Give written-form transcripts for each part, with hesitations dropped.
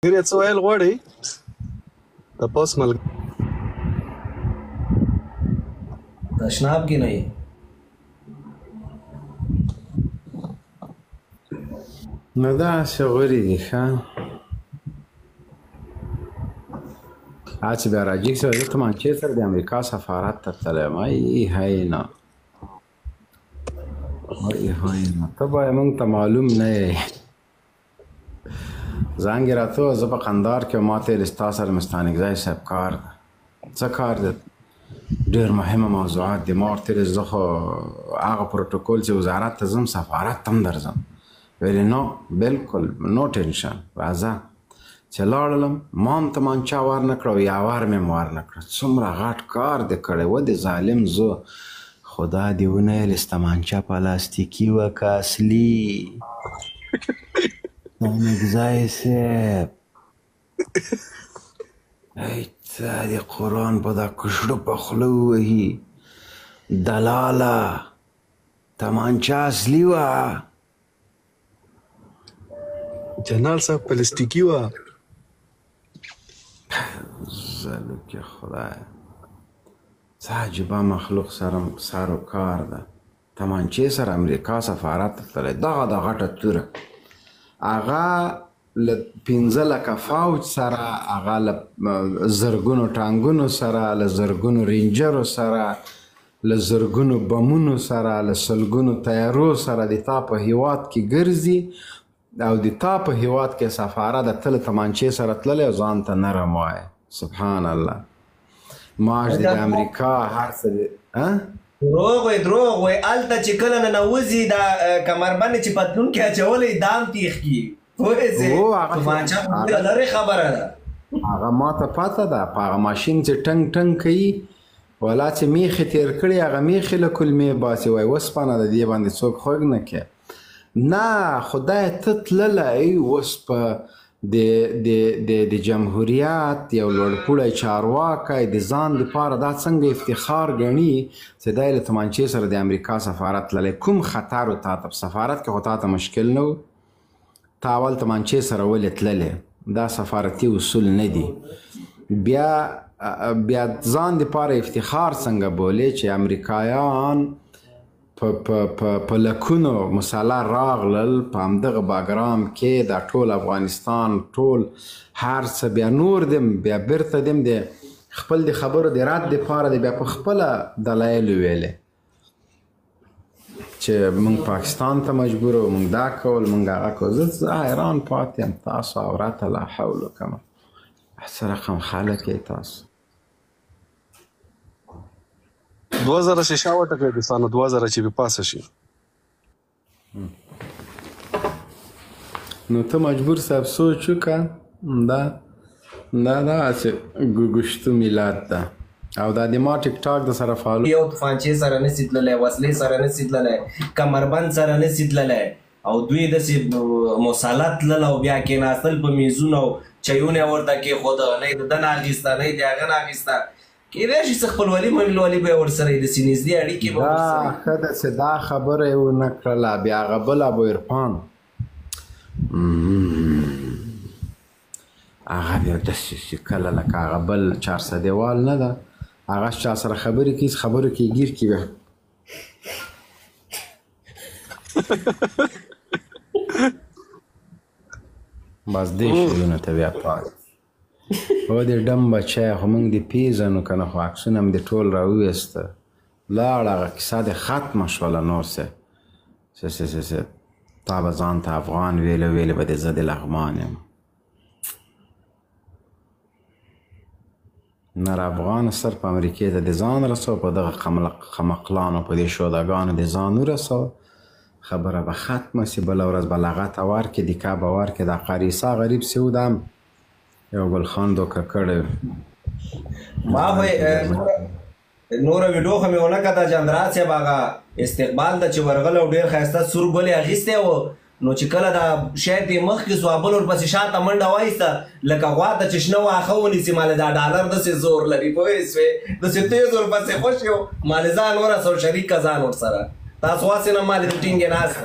ګرې څه ویل غواړئ تپوس تشناب کې نه یې نو داسې غورې دي ښه چې بیا راجیګ سره زه تمانچې سره د امریکا سفارت ته تللی یم ای هینا ای هینا ته به موږ ته معلوم نه یې زنګ یې راته وویل زه په قندار کې ما ته ویل ستا سره مستانکزی صاحب کار ده څه کار ده ډېر مهمه موضوعات دي ما ورته ویل زه خو هغه پروتوکول چې وزارت ته ځم سفارت ته هم درځم ویلې نو بلکل نو ټینشن راځه چې لاړلم ما هم تمانچه ور نه کړه او یاور مې هم ور نه کړه څومره غټ کار دې کړی و د ظالم زو خدا دې ونه ویلې تمانچه پلاستیکي وه که اصلي مستانکزی صاحب ای ته د قرآن په دا کشړو په خوله ووهي دلاله تمانچه اصلي وه جنرال صاحب پلاستیکي وه زلوکې خدای څه عجیبه مخلوق سره سر و کار ده تمانچې سره امریکا سفارت ته تللی دغه د غټه توره هغه له 15 لکه فوج سره هغه له زرګونو ټانګونو سره له زرګونو رینجرو سره له زرګونو بمونو سره له سلګونو تیارو سره د تا په هیواد کې ګرځي او د تا په هیواد کې سفاره د تل تمانچې سره تللی او ځان ته نرم وایه سبحان الله معاش د امریکا هر څه دروغ وای دروغ وای هلته چې کله ننوځي دا کمربند چې پتلون کې اچولی دام تیخ کي پوهېږې تمانچه لرې خبره ده هغه ما ته پته ده په هغه ماشین چې ټنګ ټنګ کوي ولا چې میخې تېر کړي هغه میخې له کلمې باسي وایي اوسپنه د دې باندې څوک خوږ نه کوي نه خدای ته تللی اوس په د جمهوریت یو لوړپوړی چارواکی د ځان دپاره دا څنګه افتخار ګڼي چې دی له تمانچې سره د امریکا سفارت تللی کوم خطر و تا ته په سفارت کې خو تا ته مشکل نه و تا اول تمانچې سره ولې تللی دا سفارتي اصول نه دي بیا ځان دپاره افتخار څنګه بولې چې امریکایان په لکونو مسله راغلل په همدغه باګرام کې دا ټول افغانستان ټول هر څه بیا نور دم بیا بیرته دم د خپل د خبرو د رد دپاره د بیا په خپله دلایلو ویلې چې موږ پاکستان ته مجبور وو موږ دا کول موږ هغه کول زه حیران پاتې یم تاسو اورته لا حول کومه څه رقم خلک یې تاسو 2000 شي شاوه ټکړې د ستانه 2000 چې به پاسه شي نو ته مجبور صاحب سوچ وکړه دا چې ګوګشتو میلاد ده او دا د ما ټیک ټاک د سره فالو یو توفانچې سره نسي تللی وسلې سره نسي تللی کمربند سره نسي تللی او دوی داسې مسالات تلل او بیا کېناستل په میزونو او چایونه یې ورته کېښوده نه یې د ده نه اخیسته نه یې د هغه نه اخیسته کېدای شي څه خپلوالي ملوالي به یې ورسره یې داسې نږدې اړیکې به ورسره ښه ده چې دا خبره یې ونه کړله بیا هغه بل ابوعرفان هغه بیا داسې چې کله لکه هغه بل چارسدیوال نه ده هغه چا سره خبرې کوي خبرو کې ګیر کړي بیا بس دې شیونو ته بیا پات هو د ډم بچی خو موږ دې پیژنو که نه خو عکسونه مې دې ټول راوویسته لاړه هغه کیسه دې ختمه شوله نور څه تا به ځان ته افغان ویله ویلې به دې زه د لغمان یم نر افغان صرف امریکې ته د ځان رسو په دغه خمقلانو په دې شودګانو د ځان ورسو خبره به ختمه سي بله ورځ به لغته ورکړي دیکه به ورکړي دا قریصه غریب سیود هم یو ګلخان دوکه کړی ما خو نوره ویډیو خو مې ونه کته چندرات صاحب هغه استقبال ده چې ورغلی او ډېر ښایسته سور ګل یې اخیستی و نو چې کله دا شاید یې مخکې سو بل ورپسې شاته منډه وایسته لکه غوا ته چې شنه واښه ونیسي مالې دا ډالر داسې زور لري پوهې سوې داسې تیز ورپسې خوش یو مالې ځان ورسو شریک که ځان ورسره تاسو واسې نه مالې د ټینګې ناست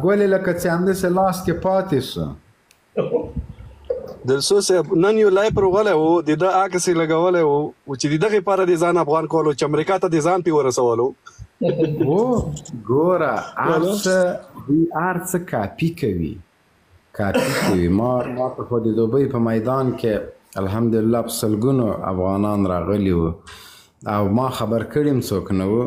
ګلې لکه چې همداسې لاس کې پاتې سو دلسو صاحب نن یو لایف راغلی و د ده عکس یې لګولی و چې د دغې لپاره د ځان افغان کولو چې امریکا ته د ځان پې ورسولو ګوره دوی هر څه کاپي کوي ما ته خو د دوبۍ په میدان کې الحمدلله په سلګونو افغانان راغلي وو او ما خبر کړیم څوک نه و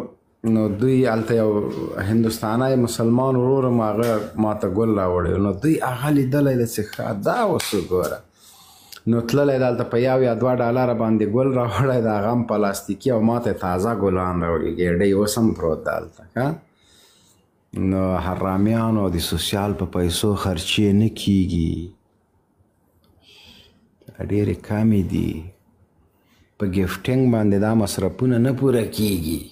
نو دوی هلته یو هندوستانی مسلمان ورور م هغه ما ته ګل راوړی نو دوی هغه لیدلی ده چې ښه دا اوسو ګوره نو تللی ده هلته په یو یا $2 باندې ګل راوړی ده هغه هم پلاستیکي او ما ته تازه ګلان راوړي ګېډۍ اوس هم پروت ده هلته نو حرامیانو د سوسیال په پیسو خرچې نه کیږي ډېرې کمې دي په ګفټینګ باندې دا مصرفونه نه پوره کیږي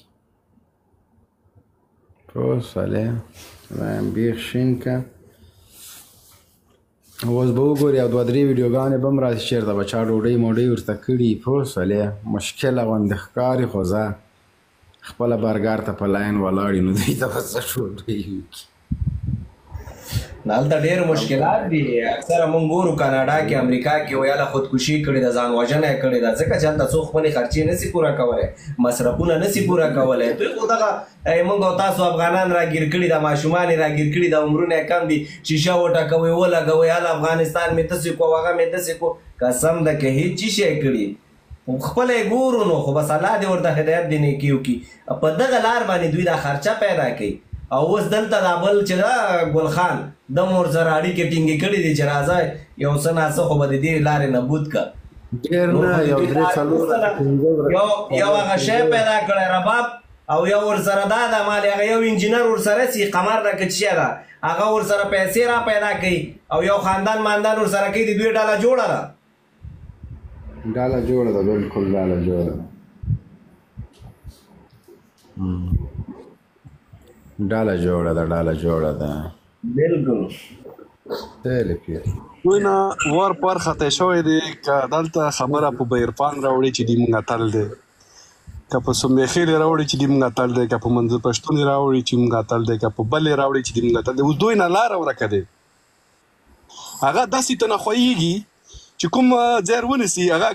پوه شولې وایم بیخ شین که اوس به وګورې او 2-3 ویډیوګانې به هم راسي چېرته به چا ډوډۍ موډۍ ورته کړي پوه شولې مشکله غوندې ښکاري خو زه خپله برګر ته په لاین ولاړ نو دوی ته به څه ډوډۍ وکړي هلته ډېر مشکلات دي اکثره مونږ ګورو کاناډا کې امریکا کې ویاله خودکشي کړې ده ځان وژنه یې کړې ده ځکه چې هلته څوک خپلې خرچې نسي پوره کولی مصرفونه نسي پوره کولی دوی خو دغه مونږ او تاسو افغانان راګیر کړي ده ماشومان یې راګیر کړي ده عمرونه یې کم دي شیشه وټکوئ ولګوئ هله افغانستان مې داسې کو هغه مې داسې کو قسم ده که هېڅ چی شی کړي خپله یې ګورو نو خو بس الله دې ورته هدایت دې نیکي وکړي په دغه لار باندې دوی دا خرچه پیدا کوي او اوس دلته دا بل چې ده ګل خان د مور سره اړیکې ټینګې کړي دي چې راځه یو څه ناڅه خو به د دې لارې نه بود که یو هغه شی پیدا کړی رباب او یو ورسره دا ده مال هغه یو انجینر ورسره سي قمر ده که څه ده هغه ورسره پیسې را پیدا کوي او یو خاندان ماندان ورسره کوي د دوی ډله جوړه ده ډاله جوړه ده بالکل ډاله جوړه ده ډاله جوړه ده بالکل دوی نه ور پر خطی شوی دی که دلته خبره په بیرپان راوړي چې دوی مونږ اتل دی که په سمیخیلې راوړي چې دوی مونږ اتل دی که په منځ پښتون راوړي چې مونږ اتل دی که په بلې راوړي چې دوی مونږ اتل دی اوس دوی نه لاره ورکه دی هغه داسې ته نه خویږي چې کوم ځای ونیسي هغه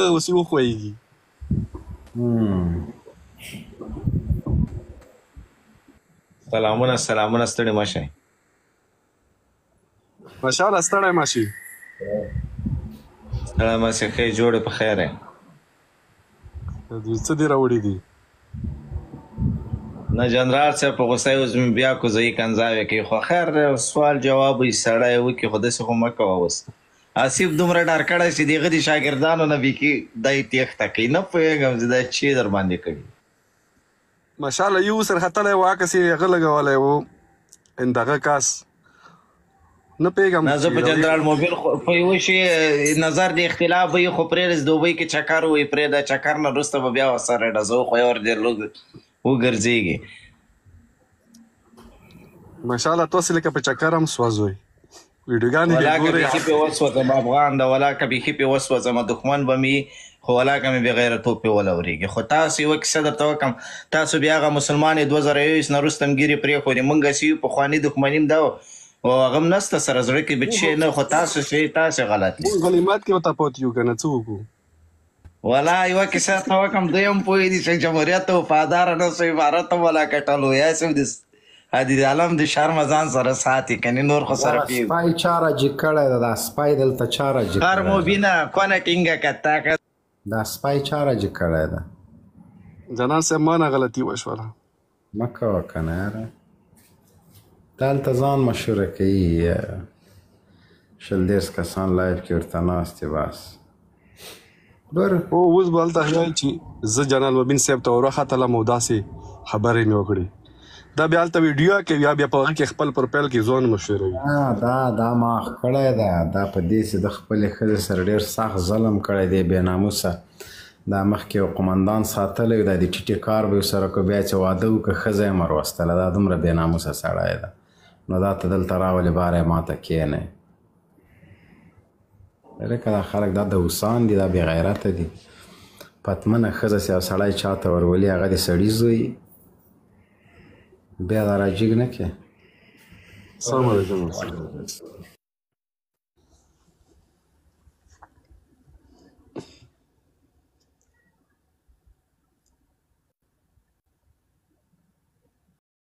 اوسې وخویږي سلامونه ستړي مه شئ ماشاءالله ستړی مه شي ستړی مه شئ ښې جوړې په خیر یې دوی څه دې راوړي دي نه جنرال صاحب په غوسه یې اوس مې بیا کوزوي کنځاوې کوي خو خیر سوال جواب یې سړی وکړي خو داسې خو مه کوه اوس آصف دومره ډار کړی چې د هغه د شاګردانو نه بیخي دی تېښته کوي نه پوهېږم چې دا چې در باندې کړي ماشاءالله یو سرختلی و عکس یې هغه لګولی و دغه کاس نه پوهېږم نه زه په جنرال موبیل په یوه شي نظر د اختلاف وي خو پرېږدي دوبۍ کې چکر وي پرېږده چکر نه وروسته به بیا ورسره ډزو خو یې ورډېر وګرځېږي ماشاءالله تاسې لکه په چکر هم سوځوئ ویډیوګانې ولا که بیخي پې وسوځم افغان ده ولا که بیخي پې وسوځم دښمن به مې خو ولا که مې بغیرتوب پې ولورېږي خو تاسو یوه کیسه درته وکړم تاسو بیا هغه مسلمان یې 2021 نه وروسته هم ګیرې پرېښودې مونږ هسې یو پخواني دښمني هم دا و او هغه هم نسته سره زړه کې بچ شی نه خو تاسو غلط مونږ غلیمات کې ورته پاتې یو که نه څه وکړو ولا یوه کیسه درته وکړم دوی هم پوهېدي چې جمهوریت ته وفاداره نه سو عبارت هم ولا کټلو یا سم د حدید عالم د شرم ځان سره ساتي کنې نور خو سره پیږو سپی چا راجي کړی ده دا سپی دلته چا راجي هر مبینه کونه ټینګه کتا دا سپی چا راجي کړی ده جنان صاحب ما نه غلطي وشوله مه کوه که نه یاره دلته ځان مشهوره کوي 20 کسان لایف کې ورته ناست دي بس اوس به هلته خیال چې زه جنرال مبین صاحب ته وروختلم او داسې خبرې مې وکړې دا بیا هلته ویډیو کوي یا بیا په هغه کې خپل پروفایل کې ځان مشهوروي دا ما کړی ده دا په دې چې د خپلې ښځې سره ډېر سخت ظلم کړی دی بې ناموسه دا مخکې یو قمندان ساتلی دا د ټیټې کار به یې سره کړو بیا چې واده وکړه ښځه یې مروستله دا دومره بې ناموسه سړی ده نو دا ته دلته راولې باره یې ماته کښېنئ لکه دا خلک دا دوسان دي دا بې غیرته دي پتمنه ښځه چې یو سړی چاته ورولي هغه د سړي زوی بیا دا راجیګ نه کې سلام علیکم